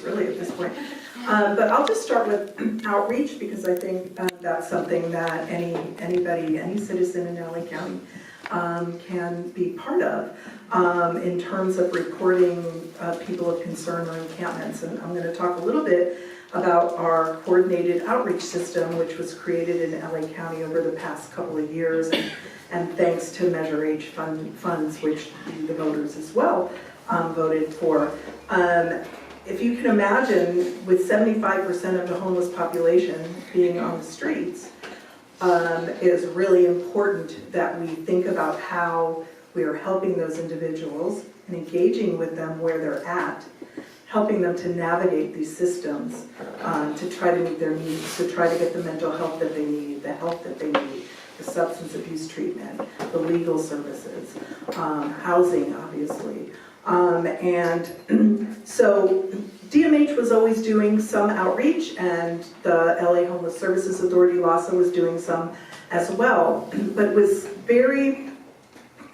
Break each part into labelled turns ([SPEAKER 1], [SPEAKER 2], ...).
[SPEAKER 1] really at this point. But I'll just start with outreach because I think that's something that anybody, any citizen in LA County can be part of in terms of reporting people of concern or encampments. And I'm going to talk a little bit about our coordinated outreach system, which was created in LA County over the past couple of years, and thanks to Measure H funds, which the voters as well voted for. If you can imagine, with 75% of the homeless population being on the streets, it is really important that we think about how we are helping those individuals and engaging with them where they're at, helping them to navigate these systems, to try to meet their needs, to try to get the mental health that they need, the help that they need, the substance abuse treatment, the legal services, housing, obviously. And so DMH was always doing some outreach, and the LA Homeless Services Authority, LAHSA, was doing some as well, but it was very,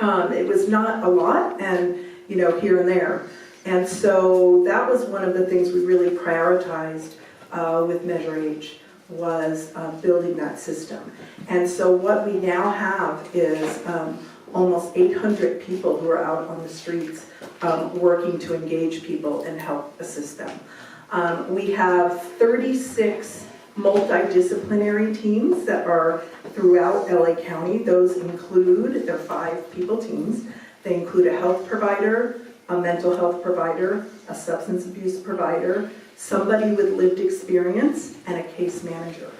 [SPEAKER 1] it was not a lot, and here and there. And so that was one of the things we really prioritized with Measure H, was building that system. And so what we now have is almost 800 people who are out on the streets working to engage people and help assist them. We have 36 multidisciplinary teams that are throughout LA County. Those include, they're 5-people teams. They include a health provider, a mental health provider, a substance abuse provider, somebody with lived experience, and a case manager.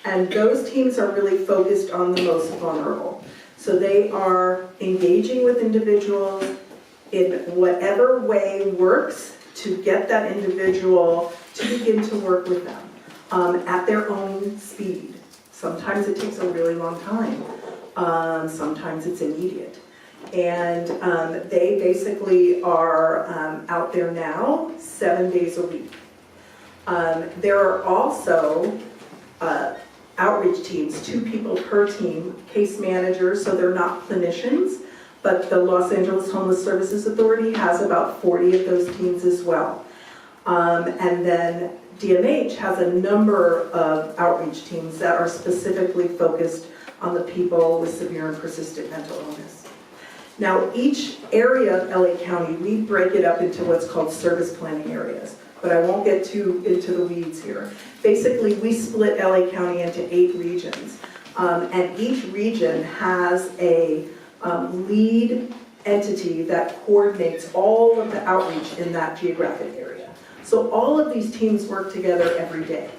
[SPEAKER 1] And those teams are really focused on the most vulnerable. So they are engaging with individuals in whatever way works to get that individual to begin to work with them at their own speed. Sometimes it takes a really long time. Sometimes it's immediate. And they basically are out there now 7 days a week. There are also outreach teams, 2 people per team, case managers, so they're not clinicians, but the Los Angeles Homeless Services Authority has about 40 of those teams as well. And then DMH has a number of outreach teams that are specifically focused on the people with severe and persistent mental illness. Now, each area of LA County, we break it up into what's called service planning areas, but I won't get too into the weeds here. Basically, we split LA County into 8 regions, and each region has a lead entity that coordinates all of the outreach in that geographic area. So all of these teams work together every day.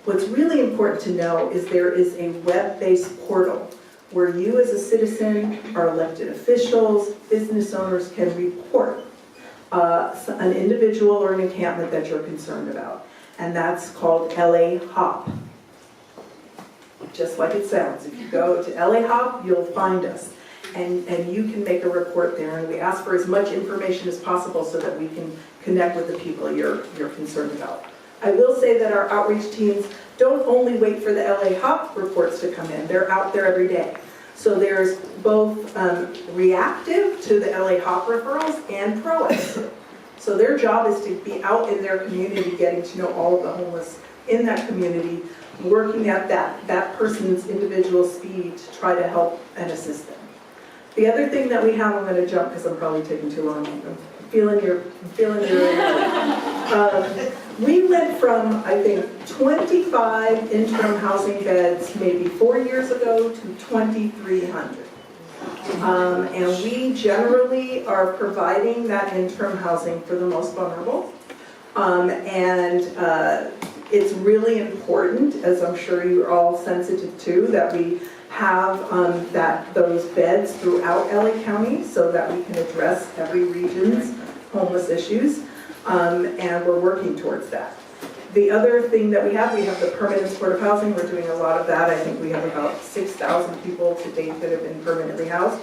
[SPEAKER 1] What's really important to know is there is a web-based portal where you as a citizen, our elected officials, business owners can report an individual or an encampment that you're concerned about. And that's called LA HOP. Just like it sounds. If you go to LA HOP, you'll find us. And you can make a report there. And we ask for as much information as possible so that we can connect with the people you're concerned about. I will say that our outreach teams don't only wait for the LA HOP reports to come in. They're out there every day. So there's both reactive to the LA HOP referrals and proactive. So their job is to be out in their community, getting to know all of the homeless in that community, working at that person's individual speed to try to help and assist them. The other thing that we have, I'm going to jump because I'm probably taking too long. I'm feeling your we went from, I think, 25 interim housing beds maybe 4 years ago to 2,300. And we generally are providing that interim housing for the most vulnerable. It's really important, as I'm sure you're all sensitive to, that we have those beds throughout LA County so that we can address every region's homeless issues. And we're working towards that. The other thing that we have the permanent supportive housing. We're doing a lot of that. I think we have about 6,000 people to date that have been permanently housed.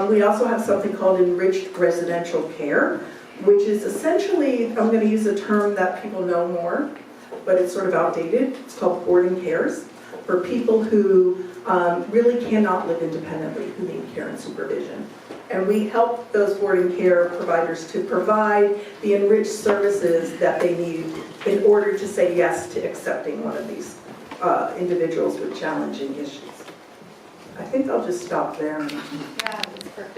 [SPEAKER 1] We also have something called enriched residential care, which is essentially, I'm going to use a term that people know more, but it's sort of outdated. It's called boarding cares. for people who really cannot live independently, who need care and supervision. And we help those boarding care providers to provide the enriched services that they need in order to say yes to accepting one of these individuals with challenging issues. I think I'll just stop there.
[SPEAKER 2] Yeah, that's perfect.